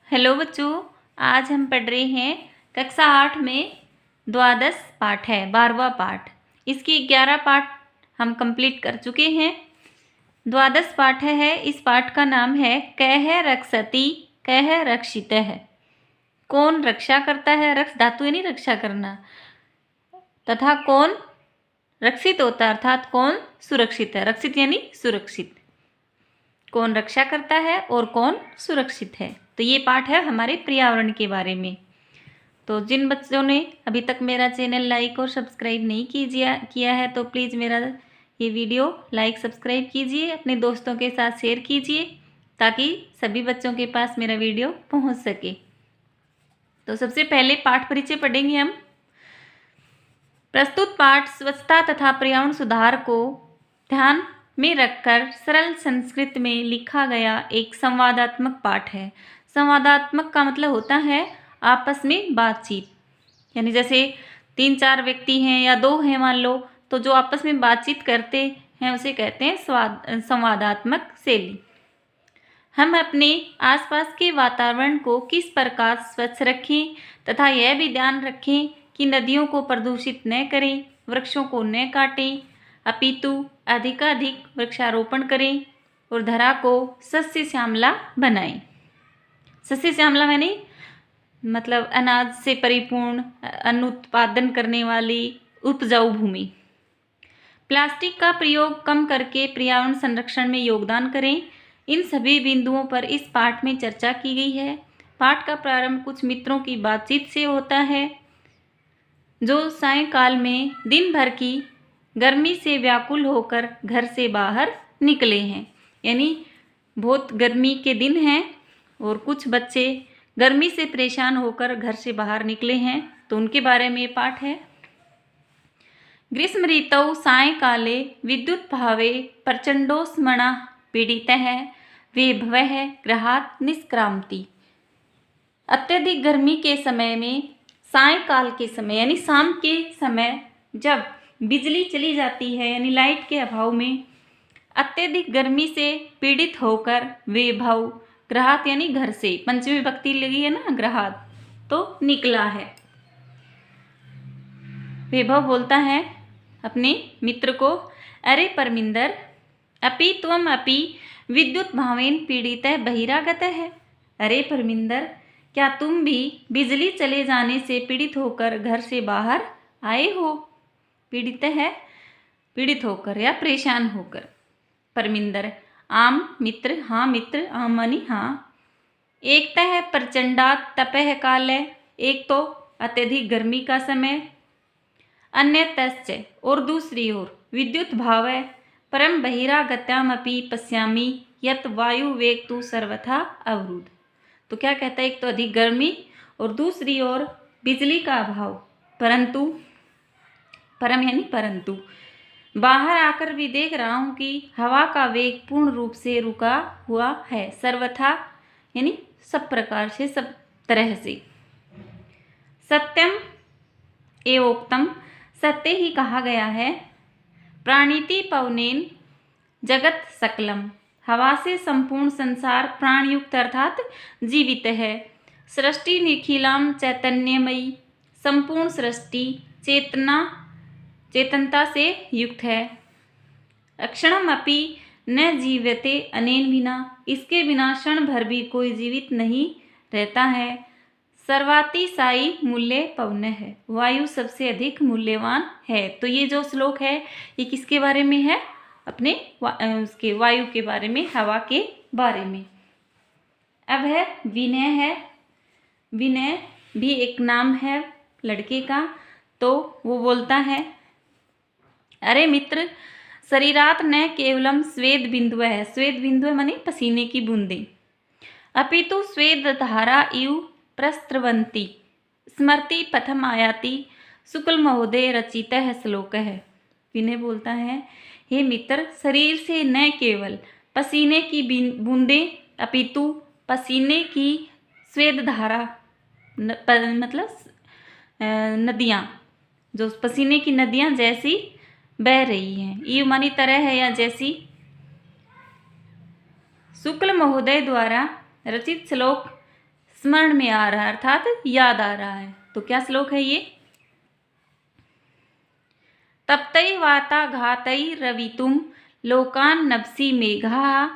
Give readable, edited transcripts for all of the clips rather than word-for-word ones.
Hello बच्चों, आज हम पढ़ रहे हैं कक्षा 8 में द्वादश पाठ है 12वां पाठ। इसकी 11 पाठ हम कंप्लीट कर चुके हैं। द्वादश पाठ है, इस पाठ का नाम है कह रक्षति कह रक्षितः। कौन रक्षा करता है, रक्ष धातु यानी रक्षा करना, तथा कौन रक्षित होता है अर्थात कौन सुरक्षित है। रक्षित यानी सुरक्षित, कौन रक्षा करता है और कौन सुरक्षित है। तो ये पाठ है हमारे पर्यावरण के बारे में। तो जिन बच्चों ने अभी तक मेरा चैनल लाइक और सब्सक्राइब नहीं किया है तो प्लीज़ मेरा ये वीडियो लाइक सब्सक्राइब कीजिए, अपने दोस्तों के साथ शेयर कीजिए ताकि सभी बच्चों के पास मेरा वीडियो पहुंच सके। तो सबसे पहले पाठ परिचय पढ़ेंगे हम। प्रस्तुत पाठ स्वच्छता तथा पर्यावरण सुधार को ध्यान में रखकर सरल संस्कृत में लिखा गया एक संवादात्मक पाठ है। संवादात्मक का मतलब होता है आपस में बातचीत, यानी जैसे 3-4 व्यक्ति हैं या 2 हैं मान लो, तो जो आपस में बातचीत करते हैं उसे कहते हैं संवादात्मक शैली। हम अपने आसपास के वातावरण को किस प्रकार स्वच्छ रखें तथा यह भी ध्यान रखें कि नदियों को प्रदूषित न करें, वृक्षों को न काटें, अपितु अधिकाधिक वृक्षारोपण करें और धरा को सस्य श्यामला बनाएं। सस्य श्यामला यानी मतलब अनाज से परिपूर्ण, अन्न उत्पादन करने वाली उपजाऊ भूमि। प्लास्टिक का प्रयोग कम करके पर्यावरण संरक्षण में योगदान करें। इन सभी बिंदुओं पर इस पाठ में चर्चा की गई है। पाठ का प्रारंभ कुछ मित्रों की बातचीत से होता है जो सायंकाल में दिन भर की गर्मी से व्याकुल होकर घर से बाहर निकले हैं। यानी बहुत गर्मी के दिन हैं और कुछ बच्चे गर्मी से परेशान होकर घर से बाहर निकले हैं, तो उनके बारे में पाठ है। ग्रीष्म ऋतौ सायंकाले विद्युत भावे प्रचंडोष्मणा पीड़ितः विभवः गृहात् निष्क्रामति। अत्यधिक गर्मी के समय में, सायंकाल के समय यानी शाम के समय जब बिजली चली जाती है यानी लाइट के अभाव में, अत्यधिक गर्मी से पीड़ित होकर विभव गृहात् यानी घर से, पंचमी विभक्ति लगी है ना गृहात्, तो निकला है। विभव बोलता है अपने मित्र को, अरे परमिंदर अपि त्वम अपि विद्युत भावेन पीड़ितः बहिरागतः है। अरे परमिंदर, क्या तुम भी बिजली चले जाने से पीड़ित होकर घर से बाहर आए हो। पीड़ित है पीड़ित होकर या परेशान होकर। परमिंदर आम मित्र, हाँ मित्र, आम मानी हाँ। एकतः प्रचंडात् तपः काले, एक तो अत्यधिक गर्मी का समय, अन्यतश्च और दूसरी ओर विद्युत भाव परम बहिरागत्यामपि पश्यामि यत् वायु वेग तु सर्वथा अवरुद्ध। तो क्या कहता है, एक तो अधिक गर्मी और दूसरी ओर बिजली का अभाव, परंतु परम यानी परंतु बाहर आकर भी देख रहा हूँ कि हवा का वेग पूर्ण रूप से रुका हुआ है। सर्वथा यानी सब प्रकार से, सब तरह से। सत्यम एवोक्तम, सत्य ही कहा गया है। प्राणिति पवनेन जगत सकलम, हवा से संपूर्ण संसार प्राणयुक्त अर्थात जीवित है। सृष्टि निखिलाम चैतन्यमयी, संपूर्ण सृष्टि चेतनता से युक्त है। अक्षणम अपि न जीव्यते अनेन बिना, इसके बिना क्षण भर भी कोई जीवित नहीं रहता है। सर्वातिशायी मूल्य पवन है, वायु सबसे अधिक मूल्यवान है। तो ये जो श्लोक है ये किसके बारे में है, अपने उसके वायु के बारे में, हवा के बारे में। अब है विनय है। विनय भी एक नाम है लड़के का। तो वो बोलता है, अरे मित्र, शरीरात न केवलम स्वेद बिंदु है। स्वेद बिंदु माने पसीने की बूंदें। अपितु स्वेद धारा इव प्रस्रवंती स्मृति पथम आयाति, शुक्ल महोदय रचित है श्लोक है। विनय बोलता है, हे मित्र, शरीर से न केवल पसीने की बूंदें अपितु पसीने की स्वेद धारा मतलब नदियाँ, जो पसीने की नदियाँ जैसी बह रही हैं। इव मानी तरह है या जैसी। शुक्ल महोदय द्वारा रचित श्लोक स्मरण में आ रहा है, अर्थात याद आ रहा है। तो क्या श्लोक है ये? तप्तै वाताघातै रवितुम लोकान नभसि मेघा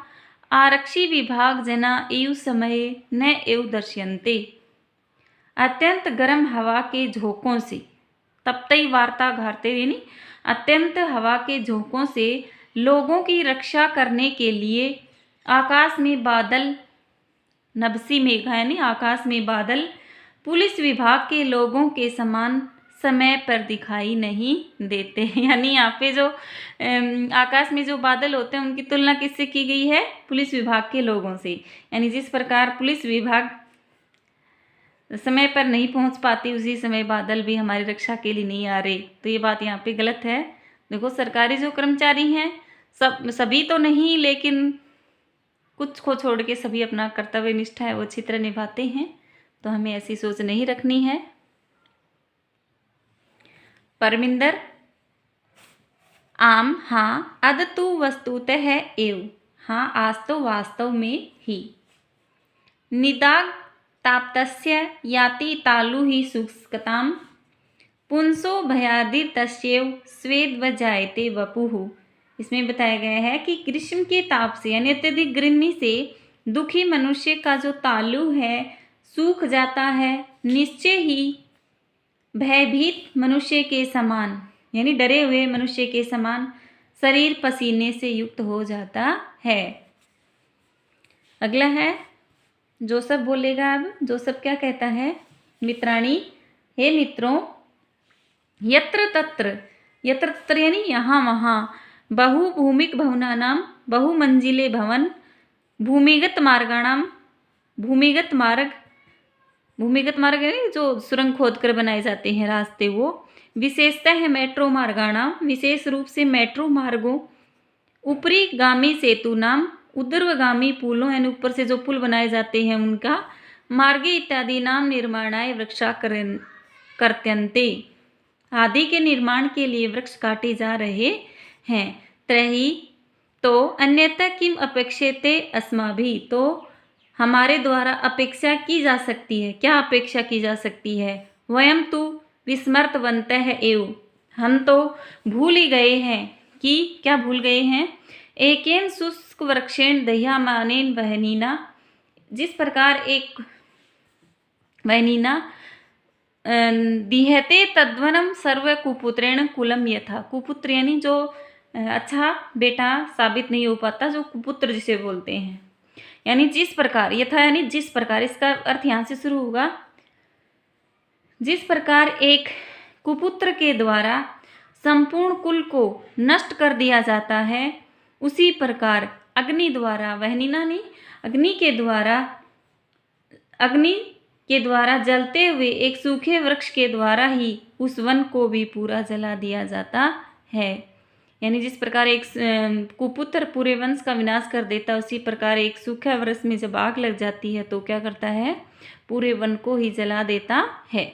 आरक्षी विभाग जना एव समय न एव दर्शयन्ते। अत्यंत गर्म हवा के झोंकों से, तप्तै वाताघाते यानी अत्यंत हवा के झोंकों से लोगों की रक्षा करने के लिए आकाश में बादल, नभसी मेघा यानी आकाश में बादल, पुलिस विभाग के लोगों के समान समय पर दिखाई नहीं देते। यानी यहाँ पे जो आकाश में जो बादल होते हैं उनकी तुलना किससे की गई है? पुलिस विभाग के लोगों से। यानी जिस प्रकार पुलिस विभाग समय पर नहीं पहुंच पाती, उसी समय बादल भी हमारी रक्षा के लिए नहीं आ रहे। तो ये बात यहाँ पे गलत है। देखो, सरकारी जो कर्मचारी हैं सभी तो नहीं, लेकिन कुछ को छोड़ के सभी अपना कर्तव्य निष्ठा है वो अच्छी तरह निभाते हैं। तो हमें ऐसी सोच नहीं रखनी है। परमिंदर आम हाँ अद तु वस्तुतः है एव, हाँ आज तो वास्तव में ही। निदाग ताप्तस्य याति तालु ही शुष्कताम पुंसो भयादिर तस्येव स्वेद व जायते वपुहु। इसमें बताया गया है कि ग्रीष्म के ताप से यानी अत्यधिक गर्मी से दुखी मनुष्य का जो तालु है सूख जाता है, निश्चय ही भयभीत मनुष्य के समान यानी डरे हुए मनुष्य के समान शरीर पसीने से युक्त हो जाता है। अगला है जोसेफ बोलेगा। अब जोसेफ क्या कहता है? मित्राणी, हे मित्रों, यत्र तत्र यानी यहाँ वहाँ, बहुभूमिक भवनानाम बहुमंजिले भवन, भूमिगत मार्ग यानी जो सुरंग खोद कर बनाए जाते हैं रास्ते, वो विशेषतः है मेट्रो मार्गाणाम, विशेष रूप से मेट्रो मार्गों, ऊपरी गामी सेतु नाम, ऊर्ध्वगामी पुलों यानी ऊपर से जो पुल बनाए जाते हैं उनका, मार्गे इत्यादि नाम निर्माणाय वृक्षा कर्त्यन्ते, आदि के निर्माण के लिए वृक्ष काटे जा रहे हैं। त्रही तो अन्यथा किम अपेक्षते अस्माभि, तो हमारे द्वारा अपेक्षा की जा सकती है। क्या अपेक्षा की जा सकती है? वयम तु विस्मृतवन्तः एव, हम तो भूल ही गए हैं कि क्या भूल गए हैं? एकेन शुष्क वृक्षेण दह्यमानेन वहनीना, जिस प्रकार एक वहनीना दिहते तद्वनम सर्व कुपुत्रेण कुलम यथा। कुपुत्र यानी जो अच्छा बेटा साबित नहीं हो पाता, जो कुपुत्र जिसे बोलते हैं। यानी जिस प्रकार, यथा यानी जिस प्रकार, इसका अर्थ यहाँ से शुरू होगा। जिस प्रकार एक कुपुत्र के द्वारा संपूर्ण कुल को नष्ट कर दिया जाता है, उसी प्रकार अग्नि द्वारा, वहनीना नहीं, अग्नि के द्वारा जलते हुए एक सूखे वृक्ष के द्वारा ही उस वन को भी पूरा जला दिया जाता है। यानी जिस प्रकार एक कुपुत्र पूरे वंश का विनाश कर देता है, उसी प्रकार एक सूखा वृक्ष में जब आग लग जाती है तो क्या करता है? पूरे वन को ही जला देता है।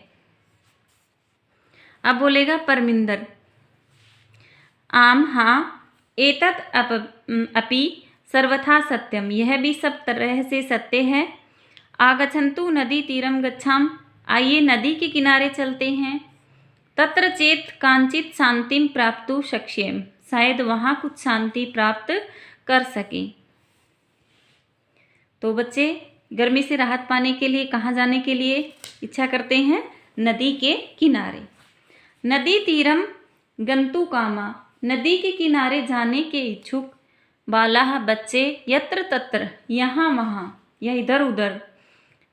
अब बोलेगा परमिंदर, आम हाँ एतत् अपि सर्वथा सत्यम, यह भी सब तरह से सत्य है। आगच्छन्तु नदी तीरम गच्छाम, आइए नदी के किनारे चलते हैं। तत्र चेत कांचित शांतिम प्राप्तु शक्ष्येम, शायद वहाँ कुछ शांति प्राप्त कर सकें। तो बच्चे गर्मी से राहत पाने के लिए कहाँ जाने के लिए इच्छा करते हैं? नदी के किनारे। नदी तीरम गंतु कामा, नदी के किनारे जाने के इच्छुक बालाह बच्चे, यत्र तत्र यहाँ वहाँ या इधर उधर,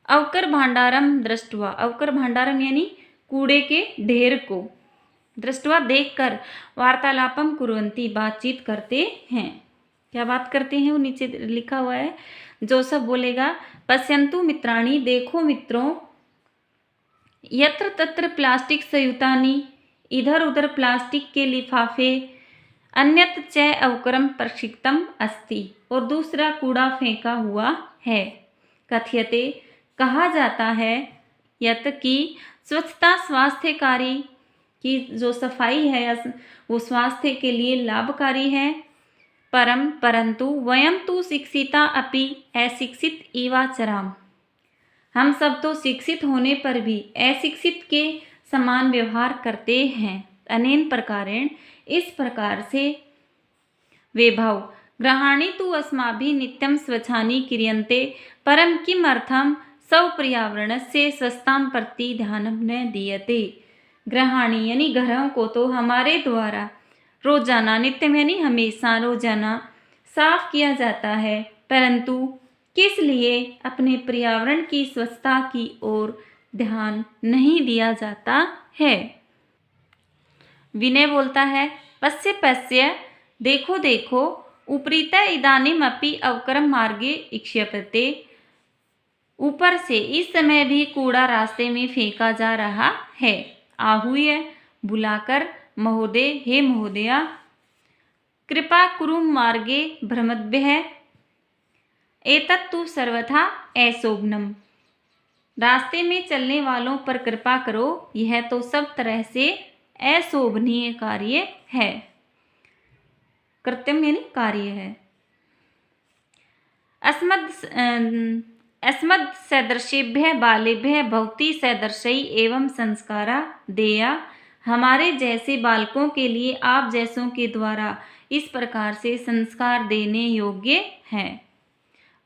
अवकर भांडारम दृष्टवा, अवकर भांडारम यानी कूड़े के ढेर को, दृष्टवा देखकर, वार्तालापम कुर्वन्ति बातचीत करते हैं। क्या बात करते हैं? वो नीचे लिखा हुआ है। जोसेफ बोलेगा, पश्यन्तु मित्राणि, देखो मित्रों, यत्र तत्र प्लास्टिक संयुतानि, इधर उधर प्लास्टिक के लिफाफे, अन्यत च अवकरम प्रक्षिप्तम अस्ति, और दूसरा कूड़ा फेंका हुआ है। कथ्यते, कहा जाता है, यत की स्वच्छता स्वास्थ्यकारी, की जो सफाई है वो स्वास्थ्य के लिए लाभकारी है। परंतु वयम तु शिक्षिता अपि अशिक्षित इवाचराम, हम सब तो शिक्षित होने पर भी अशिक्षित के समान व्यवहार करते हैं। अनेन प्रकारेण, इस प्रकार से वे भाव ग्रहाणि तु अस्माभिः नित्यं स्वच्छानि क्रियन्ते परं किमर्थं स्वपर्यावरणस्य स्वच्छतां प्रति ध्यानं न दीयते। ग्रहाणि यानी ग्रहों को तो हमारे द्वारा रोजाना, नित्यम यानी हमेशा, रोजाना साफ किया जाता है, परंतु किस लिए अपने पर्यावरण की स्वच्छता की ओर ध्यान नहीं दिया जाता है। विनय बोलता है, पश्य पश्य, देखो देखो, उपरीतः इदानीमपि अवकरम मार्गे इक्ष्यपते, ऊपर से इस समय भी कूड़ा रास्ते में फेंका जा रहा है। आहूय, बुलाकर, महोदय, हे महोदया, कृपा कुरुम मार्गे भ्रमद्भ्यः एतत्तु सर्वथा अशोभनम। रास्ते में चलने वालों पर कृपा करो, यह तो सब तरह से अशोभनीय कार्य है। कृत्यम यानी कार्य है। अस्मद् सदृशेभ्यः बालेभ्यः भवती सदृशै एवं संस्कारा देया। हमारे जैसे बालकों के लिए आप जैसों के द्वारा इस प्रकार से संस्कार देने योग्य हैं।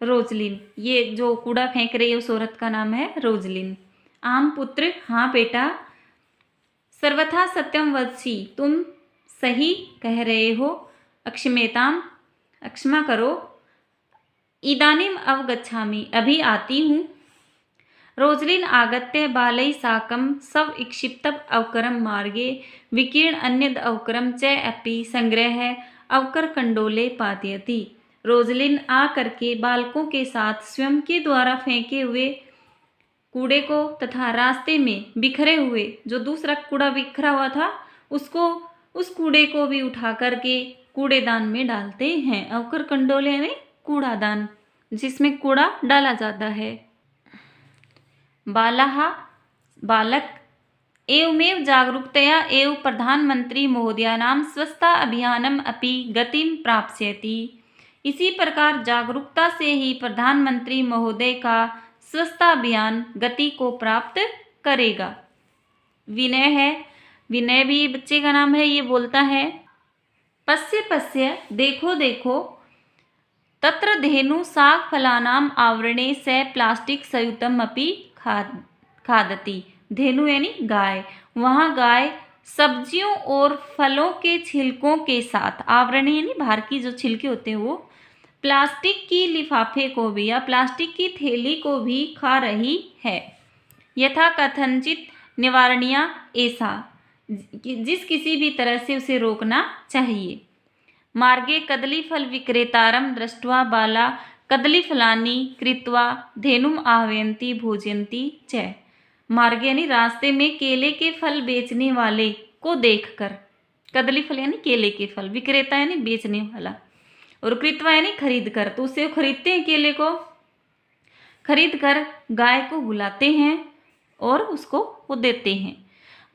रोजलिन, ये जो कूड़ा फेंक रही है उस औरत का नाम है रोजलिन। आम पुत्र, हाँ बेटा। सर्वथा सत्यम वदसि, तुम सही कह रहे हो। अक्षम्यताम, क्षमा करो। इदानीम अवगच्छामि, अभी आती हूँ। रोजलिन आगत्य बालै साकं स्वविक्षिप्तं अवकरं मार्गे विकीर्ण अन्यद् अवकरं च अपि संग्रह्य अवकरकण्डोले पातयति। रोजलिन आ करके बालकों के साथ स्वयं के द्वारा फेंके हुए कूड़े को तथा रास्ते में बिखरे हुए जो दूसरा कूड़ा बिखरा हुआ था उसको, उस कूड़े को भी उठा करके कूड़ेदान में डालते हैं। अवकर कंडोले यानी कूड़ादान, जिसमें कूड़ा डाला जाता है। बालः, बालक, एवमेव जागरूकतया एव प्रधानमंत्री महोदयानां स्वच्छता अभियानम अपि गतिं प्राप्स्यति। इसी प्रकार जागरूकता से ही प्रधानमंत्री महोदय का स्वच्छता अभियान गति को प्राप्त करेगा। विनय है, विनय भी बच्चे का नाम है। ये बोलता है, पश्य पश्य, देखो देखो, तत्र धेनु शाक फलानाम आवरणे से प्लास्टिक संयुतम अपि खादति। धेनु यानी गाय। वहाँ गाय सब्जियों और फलों के छिलकों के साथ, आवरण यानी बाहर की जो छिलके होते हैं वो, प्लास्टिक की लिफाफे को भी या प्लास्टिक की थैली को भी खा रही है। यथा कथनचित निवारणीय ऐसा, जिस किसी भी तरह से उसे रोकना चाहिए। मार्गे कदलीफल विक्रेतारं दृष्ट्वा बाला कदलीफलानि कृत्वा धेनुम आह्वयन्ति भोजयन्ति च। मार्गे यानी रास्ते में केले के फल बेचने वाले को देखकर, कदली फल यानी केले के फल, विक्रेता यानी बेचने वाला, और कृत्वा यानी खरीद कर, तो उसे खरीदते हैं, केले को खरीद कर गाय को बुलाते हैं और उसको वो देते हैं।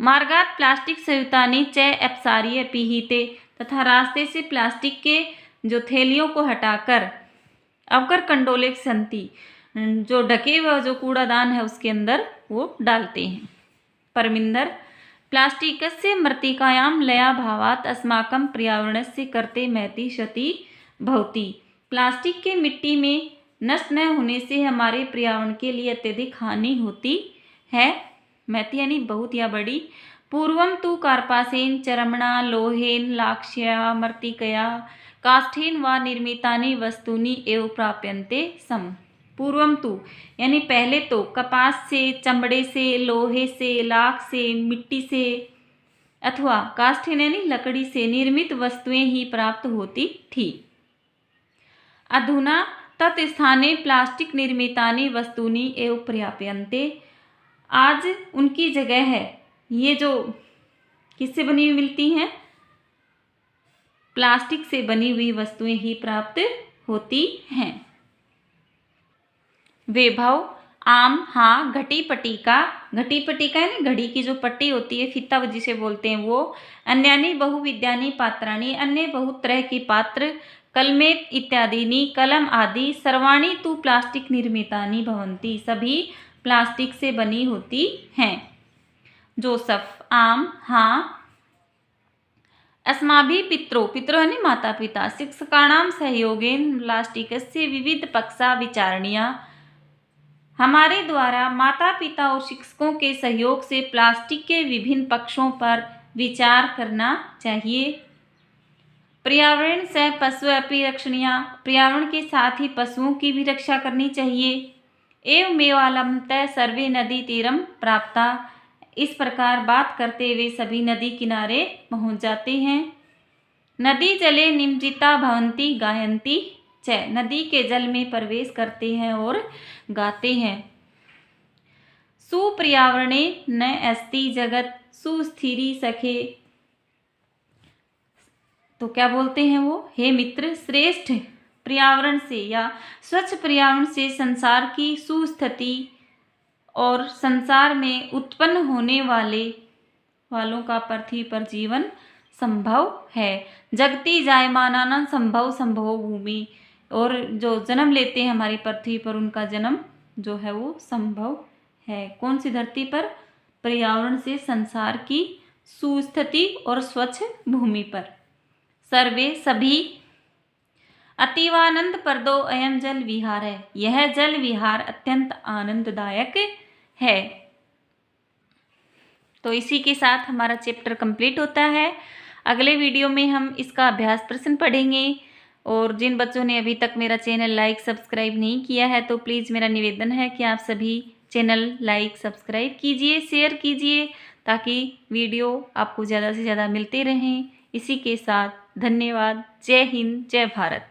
मार्गात प्लास्टिक संयुतानि च अपसार्य पीहिते, तथा रास्ते से प्लास्टिक के जो थैलियों को हटाकर अवकर कंडोले संति, जो ढके हुआ जो कूड़ादान है उसके अंदर वो डालते हैं। परमिंदर, प्लास्टिकस्य मृत्तिकायां लयाभावात् अस्माकं पर्यावरणस्य कृते महती क्षति भवति। प्लास्टिक के मिट्टी में नष्ट न होने से हमारे पर्यावरण के लिए अत्यधिक हानि होती है। महती यानी बहुत या बड़ी। पूर्वं तु कार्पासेन चर्मणा लोहेन लाक्ष्या मृत्तिकया काष्ठेन वा निर्मितानि वस्तूनि एव प्राप्यन्ते सम। पूर्वम तु यानी पहले तो कपास से, चमड़े से, लोहे से, लाख से, मिट्टी से अथवा काष्ठेन यानी लकड़ी से निर्मित वस्तुएं ही प्राप्त होती थी। अधुना तत्स्थाने प्लास्टिक निर्मितानि वस्तूनि एव प्राप्यन्ते। आज उनकी जगह है ये जो किससे बनी हुई मिलती हैं, प्लास्टिक से बनी हुई वस्तुएं ही प्राप्त होती हैं। वैभव, आम, हाँ। घटी पटिका, घटी पटिका यानी घड़ी की जो पट्टी होती है, फीता जिसे बोलते हैं वो। अन्यानि बहुविधानि पात्राणि, अन्य बहुत तरह के पात्र। कलमेत इत्यादिनी, कलम आदि। सर्वाणि तु प्लास्टिक निर्मितानि भवन्ति, सभी प्लास्टिक से बनी होती हैं। जोसफ आम हाँ। अस्माभिः पितरो पितरो यानी माता पिता शिक्षकाणां सहयोगेन प्लास्टिकस्य विविध पक्षा विचारणीया। हमारे द्वारा माता पिता और शिक्षकों के सहयोग से प्लास्टिक के विभिन्न पक्षों पर विचार करना चाहिए। पर्यावरण से पशु अपि रक्षणीया। पर्यावरण के साथ ही पशुओं की भी रक्षा करनी चाहिए। एवमेवालम्बतः सर्वे नदी तीरम प्राप्ता। इस प्रकार बात करते हुए सभी नदी किनारे पहुंच जाते हैं। नदी जले निमज्जिता भवन्ति गायन्ति च। नदी के जल में प्रवेश करते हैं और गाते हैं। सुपर्यावरणे न अस्ति जगत सुस्थिरी सखे। तो क्या बोलते हैं वो, हे मित्र, श्रेष्ठ पर्यावरण से या स्वच्छ पर्यावरण से संसार की सुस्थिति और संसार में उत्पन्न होने वालों का पृथ्वी पर जीवन संभव है। जगति जायमानानां संभव संभवो भूमि। और जो जन्म लेते हैं हमारी पृथ्वी पर उनका जन्म जो है वो संभव है। कौन सी धरती पर? पर्यावरण से संसार की सुस्थिति और स्वच्छ भूमि पर। सर्वे सभी अतीवानंद प्रदो अयम जल विहार है। यह जल विहार अत्यंत आनंददायक है। तो इसी के साथ हमारा चैप्टर कंप्लीट होता है। अगले वीडियो में हम इसका अभ्यास प्रश्न पढ़ेंगे। और जिन बच्चों ने अभी तक मेरा चैनल लाइक सब्सक्राइब नहीं किया है तो प्लीज़ मेरा निवेदन है कि आप सभी चैनल लाइक सब्सक्राइब कीजिए, शेयर कीजिए, ताकि वीडियो आपको ज़्यादा से ज़्यादा मिलते रहें। इसी के साथ धन्यवाद। जय हिंद, जय भारत।